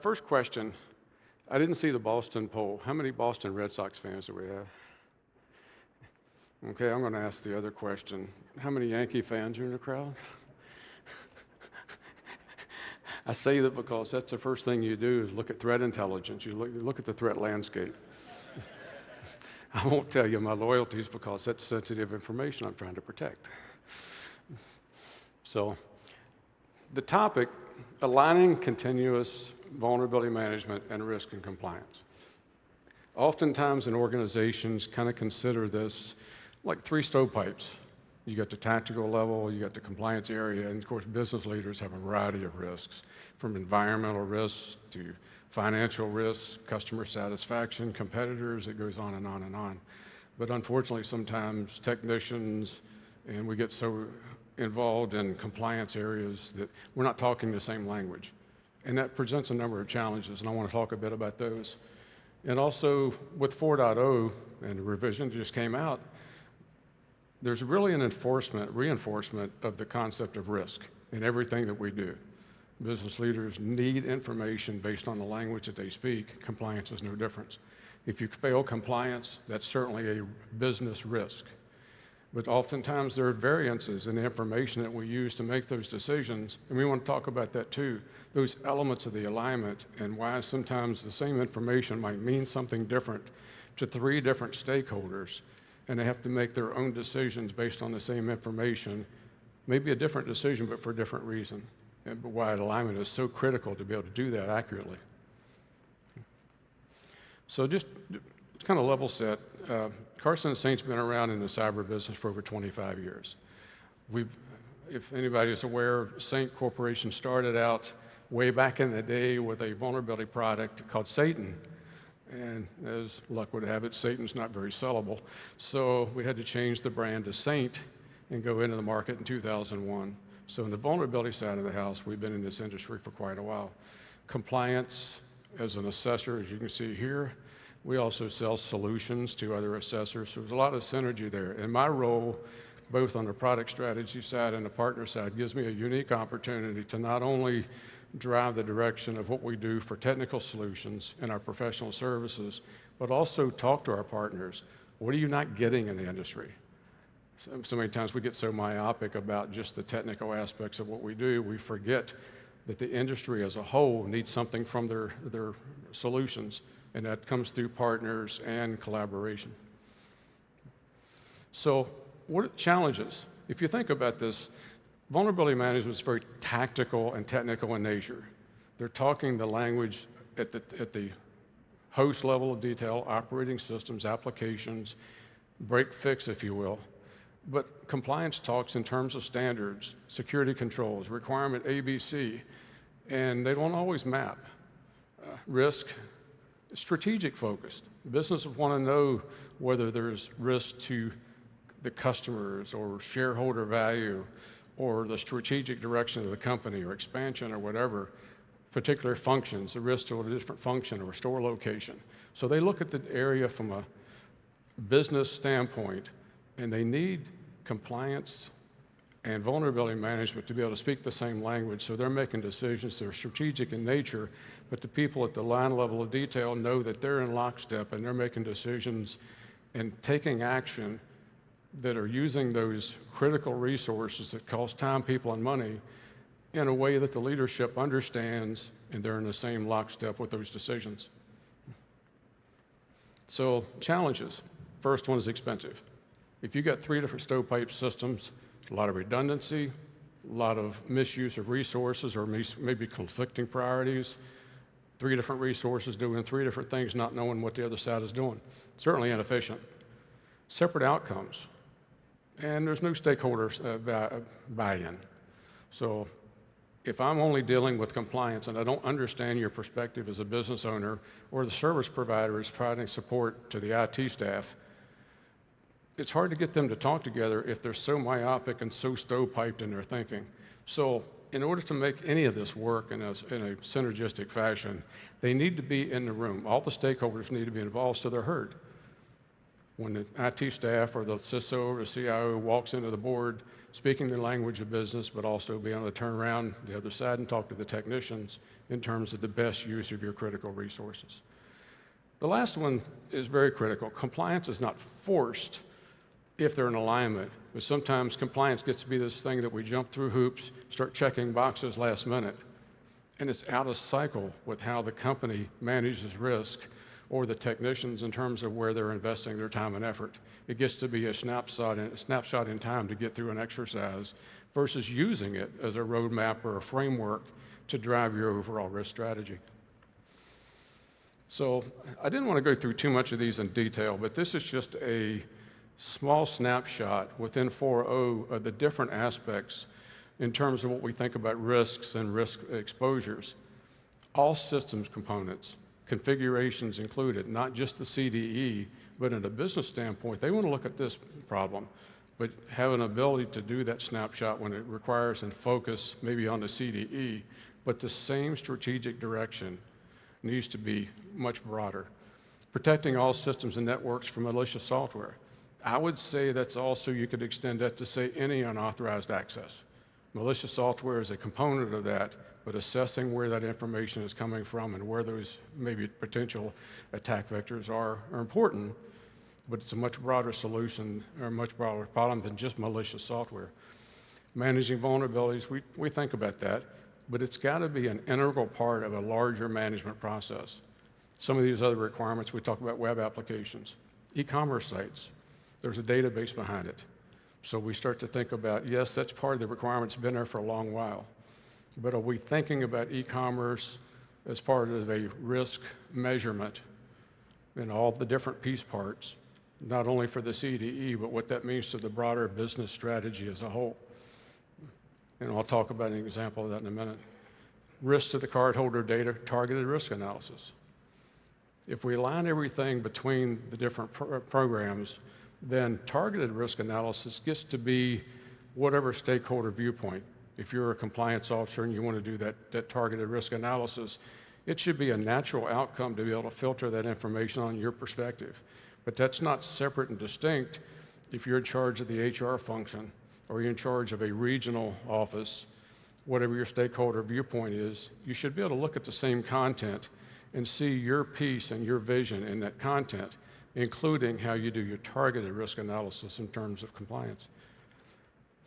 First question, I didn't see the Boston poll. How many Boston Red Sox fans do we have? Okay, I'm going to ask the other question. How many Yankee fans are in the crowd? I say that because that's the first thing you do is look at threat intelligence. You look at the threat landscape. I won't tell you my loyalties because that's sensitive information I'm trying to protect. So the topic, aligning continuous vulnerability management and risk and compliance. Oftentimes in organizations kind of consider this like three stovepipes. You got the tactical level, you got the compliance area, and of course business leaders have a variety of risks, from environmental risks to financial risks, customer satisfaction, competitors, it goes on and on and on. But unfortunately sometimes technicians, and we get so involved in compliance areas that we're not talking the same language. And that presents a number of challenges, and I want to talk a bit about those. And also with 4.0, and the revision just came out, there's really an reinforcement of the concept of risk in everything that we do. Business leaders need information based on the language that they speak. Compliance is no different. If you fail compliance, that's certainly a business risk. But oftentimes there are variances in the information that we use to make those decisions, and we want to talk about that too, those elements of the alignment and why sometimes the same information might mean something different to three different stakeholders, and they have to make their own decisions based on the same information, maybe a different decision, but for a different reason, and why alignment is so critical to be able to do that accurately. So just kind of level set, Carson & Saint's been around in the cyber business for over 25 years. If anybody is aware, Saint Corporation started out way back in the day with a vulnerability product called Satan. And as luck would have it, Satan's not very sellable. So we had to change the brand to Saint and go into the market in 2001. So in the vulnerability side of the house, we've been in this industry for quite a while. Compliance as an assessor, as you can see here. We also sell solutions to other assessors. So there's a lot of synergy there. And my role, both on the product strategy side and the partner side, gives me a unique opportunity to not only drive the direction of what we do for technical solutions in our professional services, but also talk to our partners. What are you not getting in the industry? So many times we get so myopic about just the technical aspects of what we do, we forget that the industry as a whole needs something from their solutions, and that comes through partners and collaboration. So what are challenges? If you think about this, vulnerability management is very tactical and technical in nature. They're talking the language at the host level of detail, operating systems, applications, break fix, if you will. But compliance talks in terms of standards, security controls, requirement ABC, and they don't always map. Risk, strategic focused. Businesses want to know whether there's risk to the customers or shareholder value or the strategic direction of the company or expansion or whatever, particular functions, the risk to a different function or store location. So they look at the area from a business standpoint, and they need compliance and vulnerability management to be able to speak the same language, so they're making decisions that are strategic in nature, but the people at the line level of detail know that they're in lockstep and they're making decisions and taking action that are using those critical resources that cost time, people, and money in a way that the leadership understands, and they're in the same lockstep with those decisions. So challenges. First one is expensive. If you've got three different stovepipe systems, a lot of redundancy, a lot of misuse of resources, or maybe conflicting priorities, three different resources doing three different things, not knowing what the other side is doing. Certainly inefficient. Separate outcomes. And there's no stakeholder buy-in. So if I'm only dealing with compliance and I don't understand your perspective as a business owner, or the service provider is providing support to the IT staff, it's hard to get them to talk together if they're so myopic and so stovepiped in their thinking. So in order to make any of this work in a synergistic fashion, they need to be in the room. All the stakeholders need to be involved so they're heard. When the IT staff or the CISO or the CIO walks into the board speaking the language of business, but also being able to turn around the other side and talk to the technicians in terms of the best use of your critical resources. The last one is very critical. Compliance is not forced if they're in alignment, but sometimes compliance gets to be this thing that we jump through hoops, start checking boxes last minute, and it's out of cycle with how the company manages risk or the technicians in terms of where they're investing their time and effort. It gets to be a snapshot in time to get through an exercise versus using it as a roadmap or a framework to drive your overall risk strategy. So I didn't want to go through too much of these in detail, but this is just a small snapshot within 4.0 of the different aspects in terms of what we think about risks and risk exposures. All systems components, configurations included, not just the CDE, but in a business standpoint, they want to look at this problem, but have an ability to do that snapshot when it requires and focus maybe on the CDE, but the same strategic direction needs to be much broader. Protecting all systems and networks from malicious software. I would say that's also, you could extend that to say any unauthorized access. Malicious software is a component of that, but assessing where that information is coming from and where those maybe potential attack vectors are important, but it's a much broader solution or a much broader problem than just malicious software. Managing vulnerabilities, we think about that, but it's got to be an integral part of a larger management process. Some of these other requirements, we talk about web applications, e-commerce sites. There's a database behind it. So we start to think about, yes, that's part of the requirements, been there for a long while. But are we thinking about e-commerce as part of a risk measurement in all the different piece parts, not only for the CDE, but what that means to the broader business strategy as a whole? And I'll talk about an example of that in a minute. Risk to the cardholder data, targeted risk analysis. If we align everything between the different programs, then targeted risk analysis gets to be whatever stakeholder viewpoint. If you're a compliance officer and you want to do that targeted risk analysis, it should be a natural outcome to be able to filter that information on your perspective. But that's not separate and distinct if you're in charge of the HR function or you're in charge of a regional office, whatever your stakeholder viewpoint is, you should be able to look at the same content and see your piece and your vision in that content, including how you do your targeted risk analysis in terms of compliance.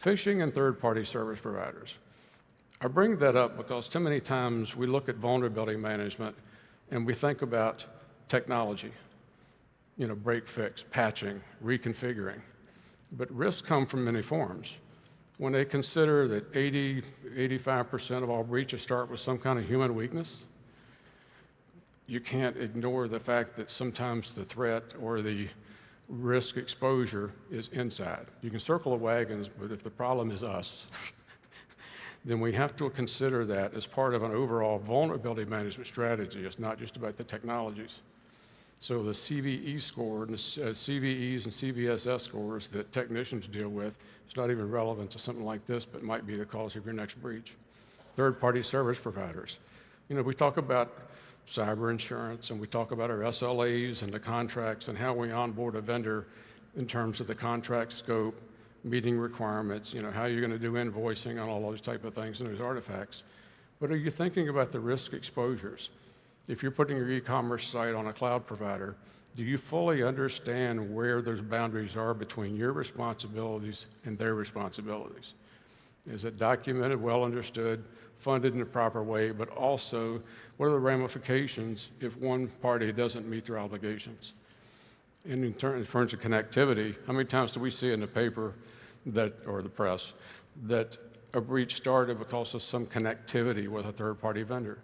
Phishing and third-party service providers. I bring that up because too many times we look at vulnerability management and we think about technology, break, fix, patching, reconfiguring. But risks come from many forms. When they consider that 85% of all breaches start with some kind of human weakness, you can't ignore the fact that sometimes the threat or the risk exposure is inside. You can circle the wagons, but if the problem is us, then we have to consider that as part of an overall vulnerability management strategy. It's not just about the technologies. So the CVE score and the CVEs and CVSS scores that technicians deal with, it's not even relevant to something like this, but might be the cause of your next breach. Third-party service providers. We talk about cyber insurance, and we talk about our SLAs and the contracts and how we onboard a vendor in terms of the contract scope, meeting requirements, how you're going to do invoicing on all those type of things and those artifacts. But are you thinking about the risk exposures? If you're putting your e-commerce site on a cloud provider, do you fully understand where those boundaries are between your responsibilities and their responsibilities? Is it documented, well understood, funded in the proper way, but also what are the ramifications if one party doesn't meet their obligations? And in terms of connectivity, how many times do we see in the paper or the press that a breach started because of some connectivity with a third-party vendor?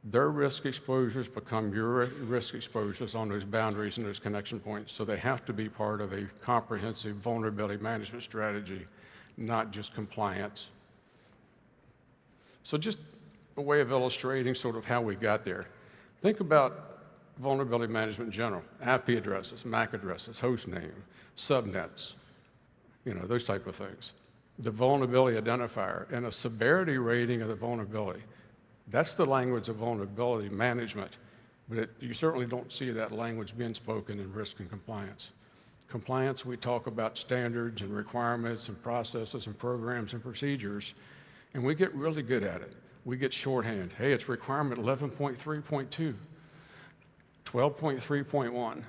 Their risk exposures become your risk exposures on those boundaries and those connection points, so they have to be part of a comprehensive vulnerability management strategy, not just compliance. So just a way of illustrating sort of how we got there. Think about vulnerability management in general, IP addresses, MAC addresses, host name, subnets, those type of things. The vulnerability identifier and a severity rating of the vulnerability. That's the language of vulnerability management, but you certainly don't see that language being spoken in risk and compliance. Compliance, we talk about standards and requirements and processes and programs and procedures, and we get really good at it. We get shorthand. Hey, it's requirement 11.3.2, 12.3.1.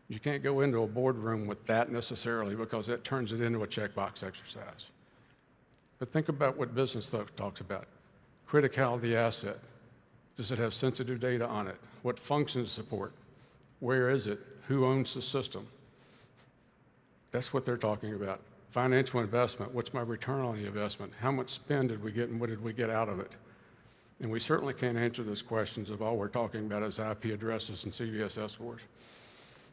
You can't go into a boardroom with that necessarily because that turns it into a checkbox exercise. But think about what business talks about. Criticality asset. Does it have sensitive data on it? What functions support? Where is it? Who owns the system? That's what they're talking about. Financial investment. What's my return on the investment? How much spend did we get and what did we get out of it? And we certainly can't answer those questions if all we're talking about is IP addresses and CVSS scores.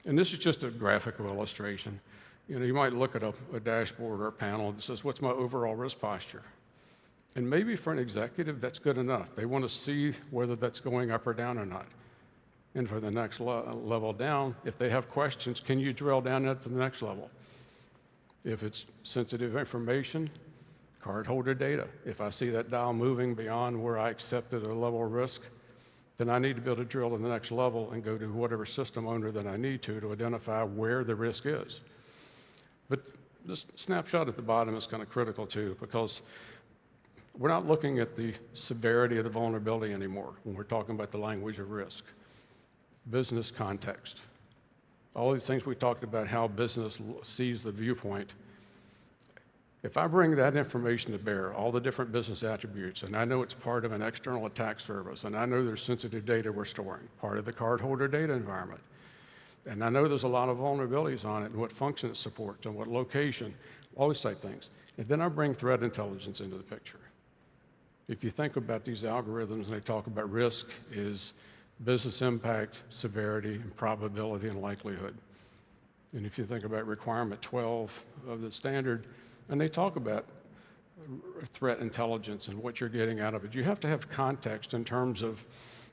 And this is just a graphical illustration. You might look at a dashboard or a panel that says, what's my overall risk posture? And maybe for an executive, that's good enough. They want to see whether that's going up or down or not. And for the next level down, if they have questions, can you drill down into the next level? If it's sensitive information, cardholder data. If I see that dial moving beyond where I accepted a level of risk, then I need to be able to drill to the next level and go to whatever system owner that I need to identify where the risk is. But this snapshot at the bottom is kind of critical too, because we're not looking at the severity of the vulnerability anymore when we're talking about the language of risk. Business context. All these things we talked about, how business sees the viewpoint. If I bring that information to bear, all the different business attributes, and I know it's part of an external attack service, and I know there's sensitive data we're storing, part of the cardholder data environment, and I know there's a lot of vulnerabilities on it and what function it supports and what location, all these type things. And then I bring threat intelligence into the picture. If you think about these algorithms and they talk about risk is business impact, severity, and probability and likelihood. And if you think about requirement 12 of the standard, and they talk about threat intelligence and what you're getting out of it, you have to have context in terms of,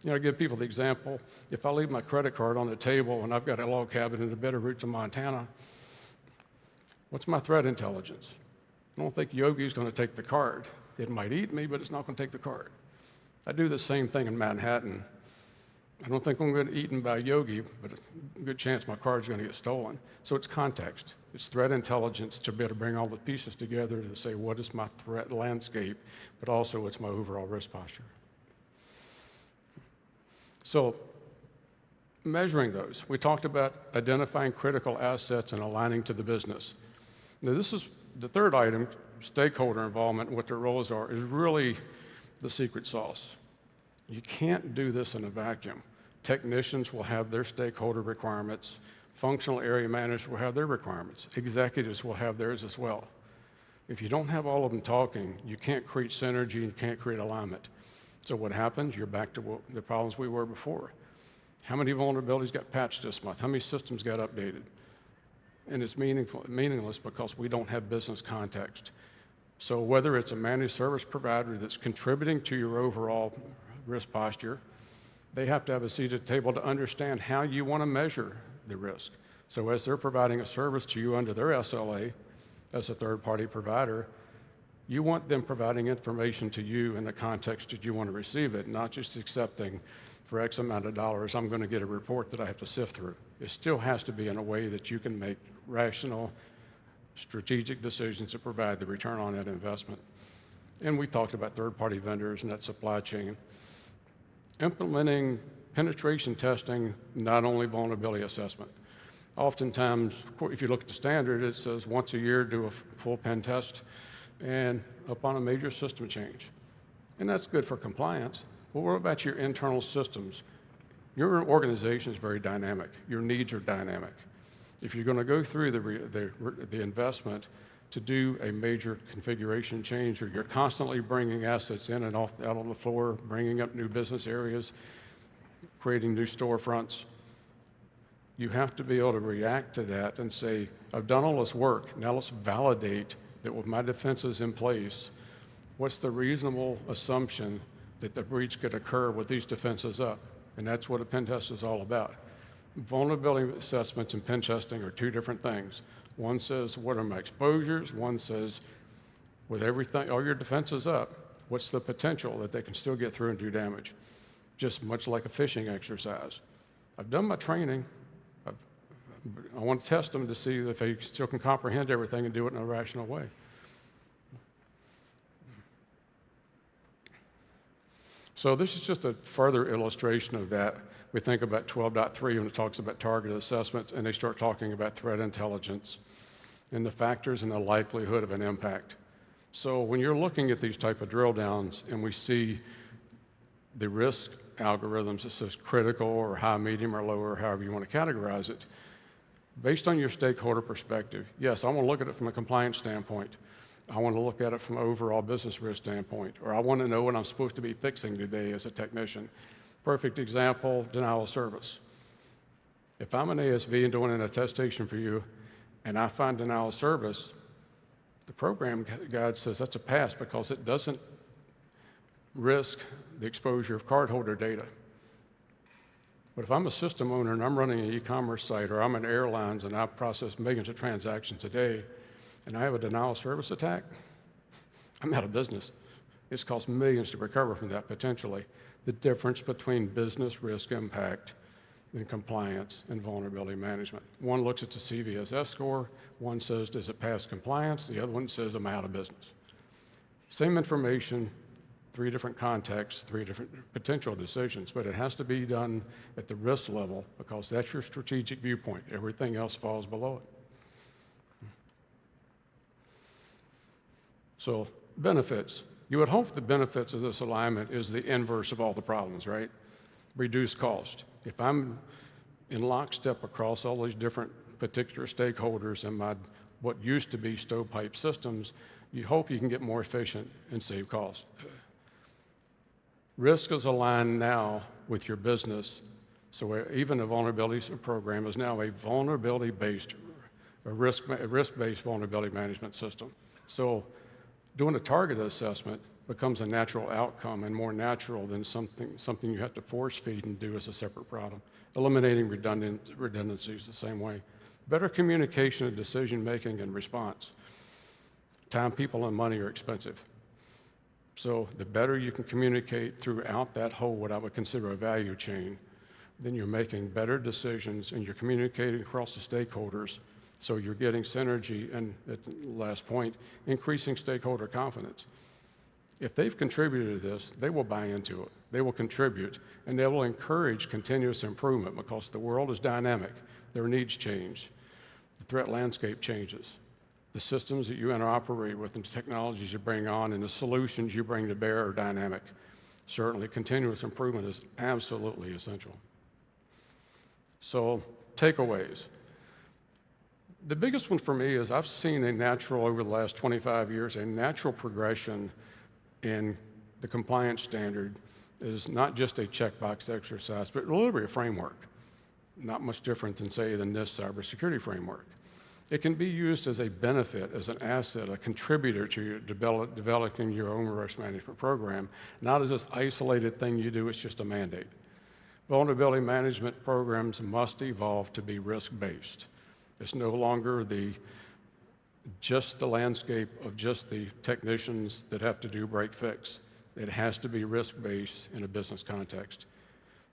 I give people the example, if I leave my credit card on the table and I've got a log cabin in the Better Roots of Montana, what's my threat intelligence? I don't think Yogi's going to take the card. It might eat me, but it's not going to take the card. I do the same thing in Manhattan. I don't think I'm going to get eaten by Yogi, but a good chance my card's going to get stolen. So it's context. It's threat intelligence to be able to bring all the pieces together to say, what is my threat landscape, but also what's my overall risk posture. So measuring those. We talked about identifying critical assets and aligning to the business. Now this is the third item, stakeholder involvement, what their roles are, is really the secret sauce. You can't do this in a vacuum. Technicians will have their stakeholder requirements. Functional area managers will have their requirements. Executives will have theirs as well. If you don't have all of them talking, you can't create synergy, you can't create alignment. So what happens? You're back to the problems we were before. How many vulnerabilities got patched this month? How many systems got updated? And it's meaningless because we don't have business context. So whether it's a managed service provider that's contributing to your overall risk posture, they have to have a seat at the table to understand how you want to measure the risk. So as they're providing a service to you under their SLA as a third-party provider, you want them providing information to you in the context that you want to receive it, not just accepting for X amount of dollars, I'm going to get a report that I have to sift through. It still has to be in a way that you can make rational, strategic decisions to provide the return on that investment. And we talked about third-party vendors and that supply chain. Implementing penetration testing, not only vulnerability assessment. Oftentimes, if you look at the standard, it says once a year do a full pen test and upon a major system change. And that's good for compliance. But what about your internal systems? Your organization is very dynamic. Your needs are dynamic. If you're going to go through the investment to do a major configuration change, or you're constantly bringing assets in and out on the floor, bringing up new business areas, creating new storefronts, you have to be able to react to that and say, I've done all this work, now let's validate that with my defenses in place, what's the reasonable assumption that the breach could occur with these defenses up? And that's what a pen test is all about. Vulnerability assessments and pen testing are two different things. One says, what are my exposures? One says, with everything, all your defenses up, what's the potential that they can still get through and do damage? Just much like a phishing exercise. I've done my training, I've I want to test them to see if they still can comprehend everything and do it in a rational way. So this is just a further illustration of that. We think about 12.3 when it talks about targeted assessments, and they start talking about threat intelligence and the factors and the likelihood of an impact. So when you're looking at these type of drill downs and we see the risk algorithms that says critical or high, medium, or low, or however you want to categorize it, based on your stakeholder perspective, yes, I want to look at it from a compliance standpoint. I want to look at it from an overall business risk standpoint, or I want to know what I'm supposed to be fixing today as a technician. Perfect example, denial of service. If I'm an ASV and doing an attestation for you, and I find denial of service, the program guide says that's a pass because it doesn't risk the exposure of cardholder data. But if I'm a system owner and I'm running an e-commerce site, or I'm in airlines and I process millions of transactions a day, and I have a denial of service attack, I'm out of business. It's cost millions to recover from that potentially. The difference between business risk impact and compliance and vulnerability management. One looks at the CVSS score, one says, does it pass compliance? The other one says, I'm out of business. Same information, 3 different contexts, 3 different potential decisions, but it has to be done at the risk level because that's your strategic viewpoint. Everything else falls below it. So, benefits. You would hope the benefits of this alignment is the inverse of all the problems, right? Reduce cost. If I'm in lockstep across all these different particular stakeholders in my what used to be stovepipe systems, you hope you can get more efficient and save cost. Risk is aligned now with your business, so even a vulnerability program is now a vulnerability-based, a risk-based vulnerability management system. So doing a target assessment becomes a natural outcome and more natural than something you have to force feed and do as a separate problem. Eliminating redundancies the same way. Better communication of decision making and response. Time, people, and money are expensive. So the better you can communicate throughout that whole, what I would consider a value chain, then you're making better decisions and you're communicating across the stakeholders. So you're getting synergy and, at the last point, increasing stakeholder confidence. If they've contributed to this, they will buy into it. They will contribute, and they will encourage continuous improvement because the world is dynamic. Their needs change. The threat landscape changes. The systems that you interoperate with and the technologies you bring on and the solutions you bring to bear are dynamic. Certainly, continuous improvement is absolutely essential. So, takeaways. The biggest one for me is I've seen a natural, over the last 25 years, a natural progression in the compliance standard is not just a checkbox exercise, but literally a framework. Not much different than, say, the NIST cybersecurity framework. It can be used as a benefit, as an asset, a contributor to your developing your own risk management program, not as this isolated thing you do, it's just a mandate. Vulnerability management programs must evolve to be risk-based. It's no longer just the landscape of just the technicians that have to do break fix. It has to be risk-based in a business context.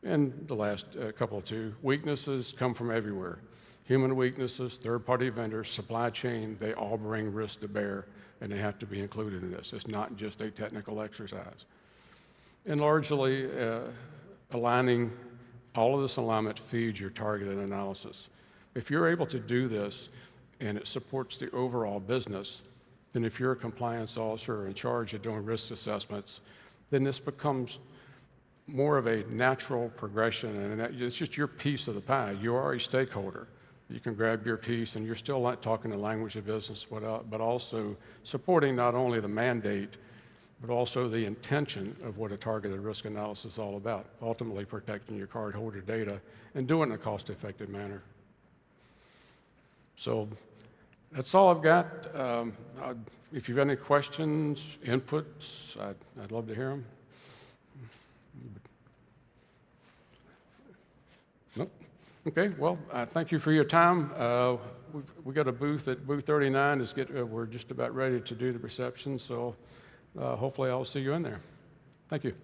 And the last couple of 2, weaknesses come from everywhere. Human weaknesses, third-party vendors, supply chain, they all bring risk to bear, and they have to be included in this. It's not just a technical exercise. And largely, aligning, all of this alignment feeds your targeted analysis. If you're able to do this, and it supports the overall business, then if you're a compliance officer in charge of doing risk assessments, then this becomes more of a natural progression, and it's just your piece of the pie. You are a stakeholder. You can grab your piece, and you're still not talking the language of business, but also supporting not only the mandate, but also the intention of what a targeted risk analysis is all about, ultimately protecting your cardholder data and doing it in a cost-effective manner. So that's all I've got. If you have any questions, inputs, I'd love to hear them. Nope. Okay, well, thank you for your time. We've got a booth at booth 39. We're just about ready to do the reception, so hopefully I'll see you in there. Thank you.